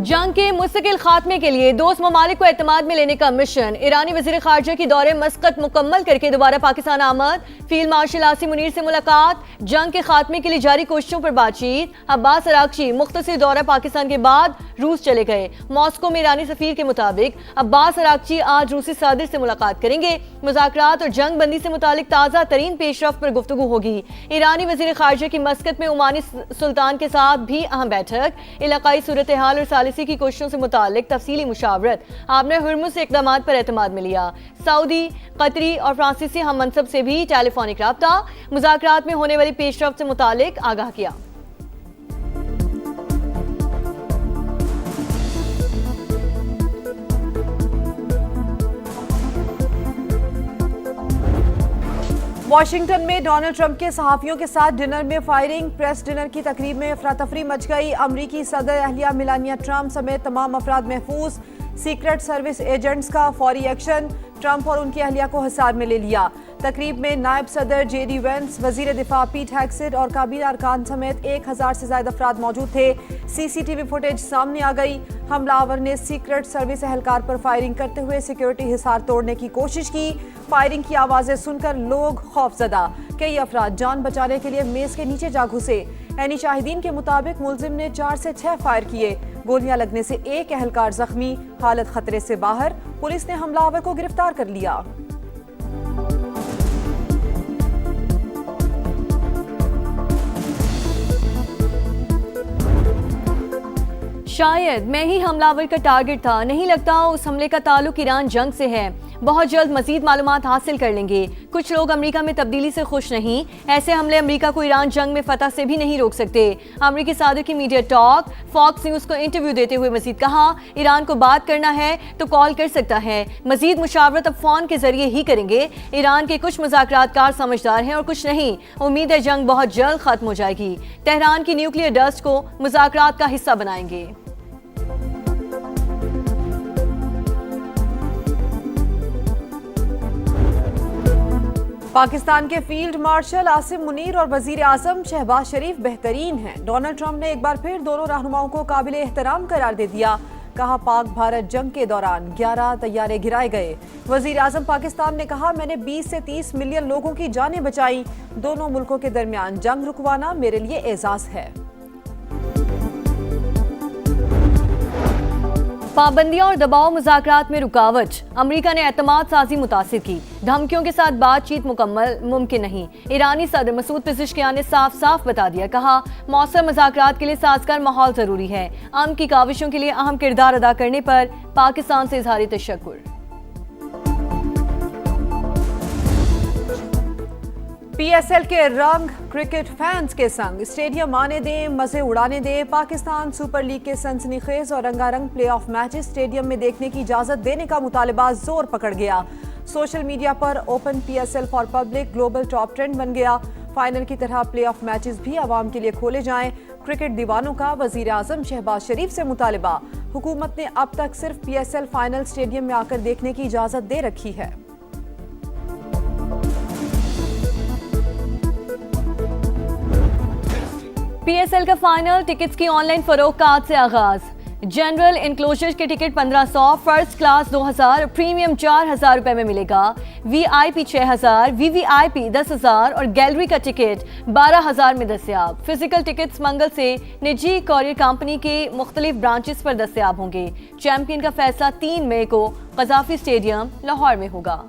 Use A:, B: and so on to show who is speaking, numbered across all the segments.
A: जंग के मुस्तकिल खात्मे के लिए दोस्त ममालिक को एतमाद में लेने का मिशन। ईरानी वजीर खारजा की दौरे मस्कत मुकम्मल करके दोबारा पाकिस्तान आमद। फील्ड मार्शल आसिम मुनीर से मुलाकात। जंग के खात्मे के लिए जारी कोशिशों पर बातचीत। अब्बास अरागची मुख्तसर दौरा पाकिस्तान के बाद रूस चले गए। मॉस्को में ईरानी सफीर के मुताबिक अब्बास अरागची आज रूसी सदर से मुलाकात करेंगे। मुज़ाकरात और जंग बंदी से मुतालिक ताज़ा तरीन पेशरफ्त पर गुफ्तगू होगी। ईरानी वजीर खारजा की मस्कत में ओमानी सुल्तान के साथ भी अहम बैठक। इलाकाई सूरत हाल और सालिसी की कोशिशों से मुतालिक तफसीली मुशावरत। आपने हुर्मुज़ से इक़दामात पर एतमाद में लिया। सऊदी, कतरी और फ्रांसीसी हम मनसब से भी टेलीफोनिक राब्ता। मुज़ाकरात में होने वाली पेशरफ्त से मुतालिक आगाह किया।
B: वाशिंगटन में डोनाल्ड ट्रंप के सहाफियों के साथ डिनर में फायरिंग। प्रेस डिनर की तकरीब में अफरा-तफरी मच गई। अमरीकी सदर अहलिया मिलानिया ट्रंप समेत तमाम अफराद महफूज। सीक्रेट सर्विस एजेंट्स का फौरी एक्शन। ट्रंप और उनकी अहलिया को हिसार में ले लिया। तकरीब में नायब सदर जेडी वेंस, वजीर दिफा पीट हेग्सेट और काबीना अरकान समेत 1000 से ज्यादा अफराद मौजूद थे। सीसीटीवी फुटेज सामने आ गई। हमलावर ने सीक्रेट सर्विस एहलकार पर फायरिंग करते हुए सिक्योरिटी हिसार तोड़ने की कोशिश की। फायरिंग की आवाजें सुनकर लोग खौफजदा। कई अफराद जान बचाने के लिए मेज के नीचे जा घुसे। ऐनी शाहिदीन के मुताबिक मुलजिम ने 4 से 6 फायर किए। गोलियां लगने से एक एहलकार जख्मी, हालत खतरे से बाहर। पुलिस ने हमलावर को गिरफ्तार कर लिया।
A: शायद मैं ही हमलावर का टारगेट था। नहीं लगता उस हमले का ताल्लुक ईरान जंग से है। बहुत जल्द मजीद मालूमात हासिल कर लेंगे। कुछ लोग अमेरिका में तब्दीली से खुश नहीं। ऐसे हमले अमेरिका को ईरान जंग में फतह से भी नहीं रोक सकते। अमेरिकी सदर की मीडिया टॉक। फॉक्स न्यूज को इंटरव्यू देते हुए मजीद कहा, ईरान को बात करना है तो कॉल कर सकता है। मजीद मुशावरत अब फोन के जरिए ही करेंगे। ईरान के कुछ मुज़ाकरातकार समझदार हैं और कुछ नहीं। उम्मीद है जंग बहुत जल्द खत्म हो जाएगी। तेहरान की न्यूक्लियर डस्ट को मुज़ाकरात का हिस्सा बनाएंगे।
B: पाकिस्तान के फील्ड मार्शल आसिम मुनीर और वजीर आजम शहबाज शरीफ बेहतरीन हैं। डोनाल्ड ट्रंप ने एक बार फिर दोनों रहनुमाओं को काबिल एहतराम करार दे दिया। कहा, पाक भारत जंग के दौरान 11 तैयारे गिराए गए। वजीर आजम पाकिस्तान ने कहा, मैंने 20 से 30 मिलियन लोगों की जानें बचाई। दोनों मुल्कों के दरमियान जंग रुकवाना मेरे लिए एजाज है।
A: पाबंदियां और दबाव मुज़ाकरात में रुकावट। अमेरिका ने एतमाद साजी मुतासिर की। धमकियों के साथ बातचीत मुकम्मल मुमकिन नहीं। ईरानी सदर मसूद पेज़ेश्कियान ने साफ साफ बता दिया। कहा, मौसर मुज़ाकरात के लिए साजगार माहौल जरूरी है। अमन की काविशों के लिए अहम किरदार अदा करने पर पाकिस्तान से इजहार तशक्कुर।
B: पीएसएल के रंग क्रिकेट फैंस के संग स्टेडियम आने दें, मजे उड़ाने दें। पाकिस्तान सुपर लीग के सनसनीखेज और रंगारंग प्लेऑफ मैचेस स्टेडियम में देखने की इजाजत देने का मुतालबा जोर पकड़ गया। सोशल मीडिया पर open PSL for public global top trend बन गया। फाइनल की तरह प्लेऑफ मैचेस भी आवाम के लिए खोले जाएं। क्रिकेट दीवानों का वजीर आजम शहबाज शरीफ से मुतालबा। हुकूमत ने अब तक सिर्फ पीएसएल फाइनल स्टेडियम में आकर देखने की इजाजत दे रखी है।
A: पीएसएल का फाइनल टिकट्स की ऑनलाइन फरोख्त का आज से आगाज। जनरल इनक्लोजर के टिकट 1500, फर्स्ट क्लास 2000, प्रीमियम 4000 रुपए में मिलेगा। वीआईपी 6000, वीवीआईपी 10,000 और गैलरी का टिकट 12,000 में दस्तयाब। फिजिकल टिकट्स मंगल से निजी कॉरियर कंपनी के मुख्तलिफ ब्रांचेस पर दस्तयाब होंगे। चैंपियन का फैसला 3 मई को कज़ाफी स्टेडियम लाहौर में होगा।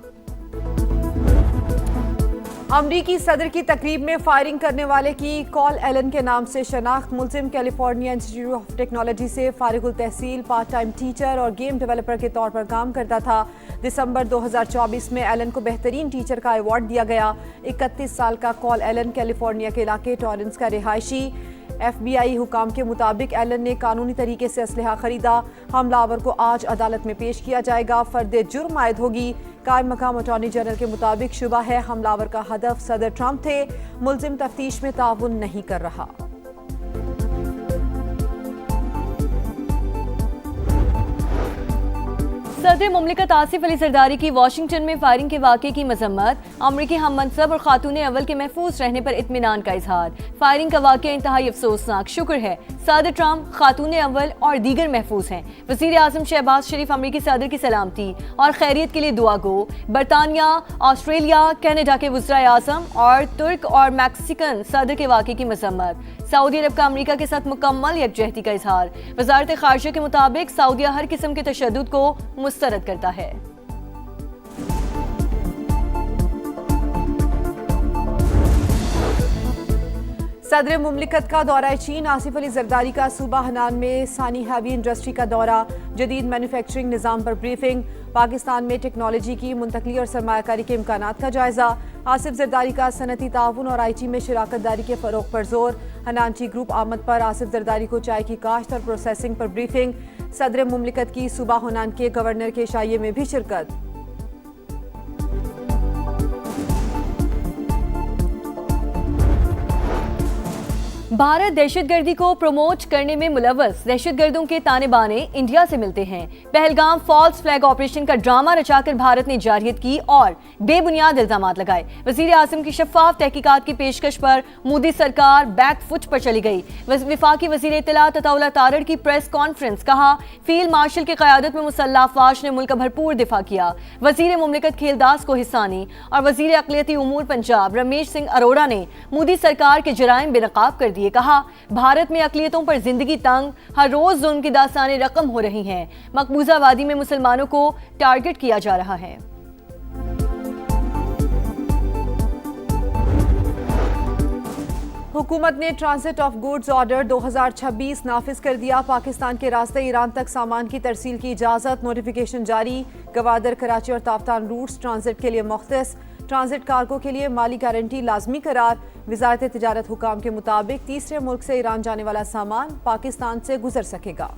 B: अमरीकी सदर की तकरीब में फायरिंग करने वाले की कॉल एलन के नाम से शनाख्त। मुलजिम कैलिफोर्निया इंस्टीट्यूट ऑफ टेक्नोलॉजी से फारिगुल तहसील, पार्ट टाइम टीचर और गेम डेवलपर के तौर पर काम करता था। दिसंबर 2024 में एलन को बेहतरीन टीचर का अवार्ड दिया गया। 31 साल का कॉल एलन कैलिफोर्निया के इलाके टॉरेंस का रिहायशी। FBI हुकाम के मुताबिक एलन ने कानूनी तरीके से असलहा खरीदा। हमलावर को आज अदालत में पेश किया जाएगा। फर्द जुर्म आयद होगी। कायम मकाम अटॉर्नी जनरल के मुताबिक शुबा है हमलावर का हदफ सदर ट्रंप थे। मुलजिम तफ्तीश में ताउन नहीं कर रहा।
A: सदर मुमलिकत आसिफ अली जरदारी की वाशिंगटन में फायरिंग के वाक़े की मजम्मत, अमरीकी हम मनसब और खातून अव्वल के महफूज रहने पर इत्मीनान का इजहार। फायरिंग का वाक़या इंतहाई अफसोसनाक, शुक्र है सदर ट्रंप, खातून अव्वल और दीगर महफूज हैं। वज़ीर आज़म शहबाज शरीफ अमरीकी सदर की सलामती और खैरियत के लिए दुआ गो। बरतानिया, ऑस्ट्रेलिया, कनाडा के वज़ीर आज़म और तुर्क और मैक्सिकन सदर के वाक़े की मजम्मत। सऊदी अरब का अमरीका के साथ मुकम्मल यकजहती का इजहार। वज़ारत ख़ारिजा के मुताबिक सऊदीया हर किस्म के तशद्दुद को मुस्तरद करता है।
B: सदर मुमलिकत का दौरा चीन, आसिफ अली जरदारी का सूबा हनान में सानी हैवी इंडस्ट्री का दौरा, जदीद मैन्युफैक्चरिंग निज़ाम पर ब्रीफिंग, पाकिस्तान में टेक्नोलॉजी की मुंतकली और सरमायाकारी के इम्कानात का जायजा। आसिफ जरदारी का सनती ताउन और IT में शिराकत दारी के फ़रोग पर जोर। हनानची ग्रुप आमद पर आसिफ जरदारी को चाय की काश्त और प्रोसेसिंग पर ब्रीफिंग। सदर मुमलिकत की सूबा हनान के गवर्नर के शाइये में भी शिरकत।
A: भारत दहशतगर्दी को प्रमोट करने में मुलव्वस दहशतगर्दों के ताने बाने इंडिया से मिलते हैं। पहलगाम फॉल्स फ्लैग ऑपरेशन का ड्रामा रचाकर भारत ने जारियत की और बेबुनियाद इल्जाम लगाए। वजीर आजम की शफाफ तहकीकात की पेशकश पर मोदी सरकार बैक फुट पर चली गई। वफाकी वजीर इत्तलात अताउल्लाह तारड़ की प्रेस कॉन्फ्रेंस, कहा फील्ड मार्शल की क़यादत में मुसल्लह अफवाज ने मुल्क का भरपूर दिफा किया। वजीर मुमलिकत खेलदास को हिस्सानी और वजीर अक़लियती उमूर पंजाब रमेश सिंह अरोड़ा ने मोदी सरकार के जराइम बेनकाब कर दिए। कहा भारत में अक़लियतों पर जिंदगी तंग, हर रोज जुल्म की दास्तानें रकम हो रही हैं। मकबूजा वादी में मुसलमानों को टारगेट किया जा रहा है।
B: हुकूमत ने ट्रांजिट ऑफ गुड्स ऑर्डर 2026 नाफिज कर दिया। पाकिस्तान के रास्ते ईरान तक सामान की तरसील की इजाज़त, नोटिफिकेशन जारी। गवादर, कराची और ताफ्तान रूट्स ट्रांजिट के लिए मुख्तस। ट्रांजिट कार्गो के लिए माली गारंटी लाजमी करार। वजारत तिजारत हुकाम के मुताबिक तीसरे मुल्क से ईरान जाने वाला सामान पाकिस्तान से गुजर सकेगा।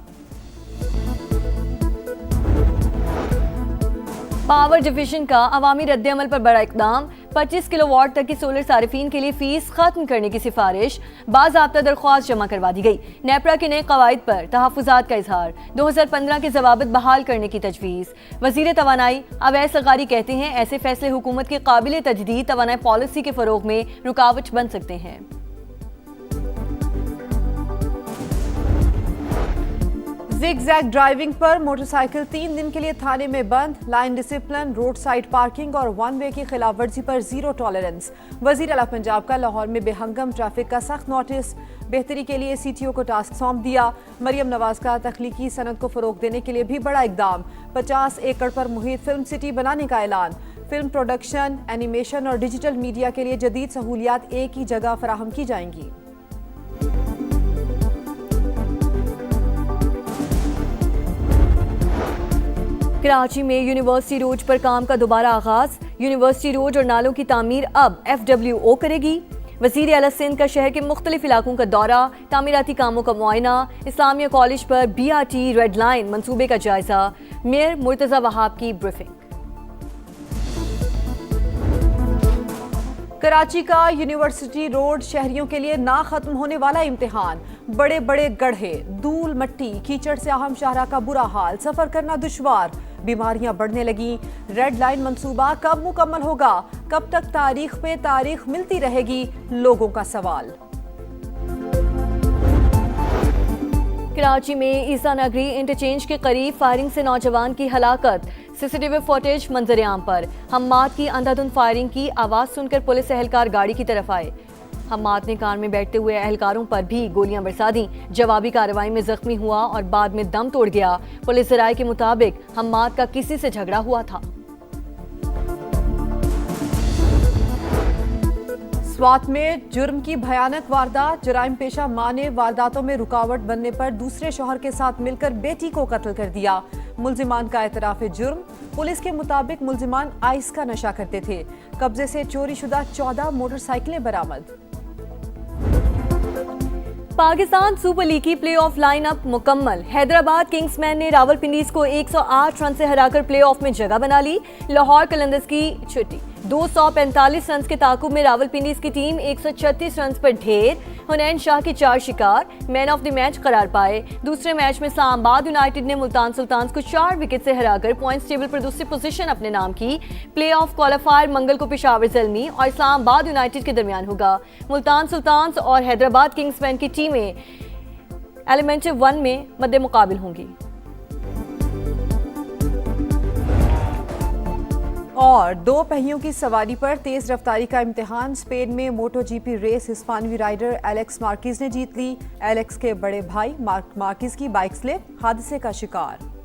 A: पावर डिवीजन का अवामी रद्द-ए-अमल पर बड़ा इकदाम, 25 किलोवाट तक की सोलर सारिफीन के लिए फीस खत्म करने की सिफारिश, बाज़ाब्ता दरख्वास्त जमा करवा दी गई। नेपरा के नए कवायद पर तहफ़्फ़ुज़ात का इजहार, 2015 के जवाबत बहाल करने की तजवीज़। वज़ीर तवानाई अवैस ज़गारी कहते हैं ऐसे फैसले हुकूमत के काबिल तजदीद तवानाई पॉलिसी के फ़रोग में रुकावट बन सकते हैं।
B: जिग-जैग ड्राइविंग पर मोटरसाइकिल 3 दिन के लिए थाने में बंद। Line discipline, road side parking और वन वे की खिलाफवर्जी पर जीरो टॉलरेंस। वजीर आला पंजाब का लाहौर में बेहंगम ट्रैफिक का सख्त नोटिस, बेहतरी के लिए CTO को टास्क सौंप दिया। मरियम नवाज का तख्लीकी सनत को फरोग देने के लिए भी बड़ा इकदाम, 50 एकड़ पर मुहित फिल्म सिटी बनाने का ऐलान। फिल्म प्रोडक्शन, एनिमेशन और डिजिटल मीडिया के लिए जदीद सहूलियात एक ही जगह फराहम की जाएंगी।
A: कराची में यूनिवर्सिटी रोड पर काम का दोबारा आगाज। यूनिवर्सिटी रोड और नालों की तामीर अब FWO करेगी। वज़ीर आला सिंध का शहर के मुख्तलिफ इलाकों का दौरा, तामीराती कामों का मुआयना। इस्लामिया कॉलेज पर BRT रेड लाइन मंसूबे का जायजा। मेयर मुर्तज़ा वहाब की ब्रीफिंग।
B: कराची का यूनिवर्सिटी रोड शहरियों के लिए ना खत्म होने वाला इम्तिहान। बड़े बड़े गड्ढे, धूल मट्टी, कीचड़ से अहम शाहरा का बुरा हाल, सफर करना दुश्वार, बीमारियां बढ़ने लगी। रेड लाइन मंसूबा कब मुकम्मल होगा? कब तक तारीख पे तारीख मिलती रहेगी? लोगों का सवाल।
A: कराची में ईसा नगरी इंटरचेंज के करीब फायरिंग से नौजवान की हलाकत। CCTV फुटेज मंजर-ए-आम पर। हम्माद की अंधाधुंध फायरिंग की आवाज़ सुनकर पुलिस एहलकार गाड़ी की तरफ आए। हम्माद ने कार में बैठते हुए एहलकारों पर भी गोलियां बरसा दी। जवाबी कार्रवाई में जख्मी हुआ और बाद में दम तोड़ गया। पुलिस ज़राए के मुताबिक हम्माद का किसी से झगड़ा हुआ था।
B: स्वात में जुर्म की भयानक वारदात। जराइम पेशा मां ने वारदातों में रुकावट बनने पर दूसरे शौहर के साथ मिलकर बेटी को कत्ल कर दिया। मुल्जिमान का एतराफ़ जुर्म। पुलिस के मुताबिक मुल्जिमान आइस का नशा करते थे। कब्जे से चोरी शुदा 14 मोटरसाइकिलें बरामद।
A: पाकिस्तान सुपर लीग की प्लेऑफ लाइनअप मुकम्मल। हैदराबाद किंग्समैन ने रावलपिंडीज को 108 रन से हराकर प्लेऑफ में जगह बना ली। लाहौर कलंदर्स की छुट्टी। 245 रन के ताकुब में रावलपिंडीज की टीम 136 रन पर ढेर। हुनैन शाह की 4 शिकार मैन ऑफ द मैच करार पाए। दूसरे मैच में इस्लामाबाद यूनाइटेड ने मुल्तान सुल्तान्स को 4 विकेट से हराकर पॉइंट्स टेबल पर दूसरी पोजीशन अपने नाम की। प्लेऑफ क्वालिफायर मंगल को पेशावर ज़ल्मी और इस्लामाबाद यूनाइटेड के दरमियान होगा। मुल्तान सुल्तान्स और हैदराबाद किंग्समैन की टीमें एलिमेंट 1 में मद्दे मुकाबिल होंगी।
B: और 2 पहियों की सवारी पर तेज रफ्तारी का इम्तिहान। स्पेन में मोटो जीपी रेस हिस्पानवी राइडर एलेक्स मार्किज ने जीत ली। एलेक्स के बड़े भाई मार्क मार्किज की बाइक स्लिप हादसे का शिकार।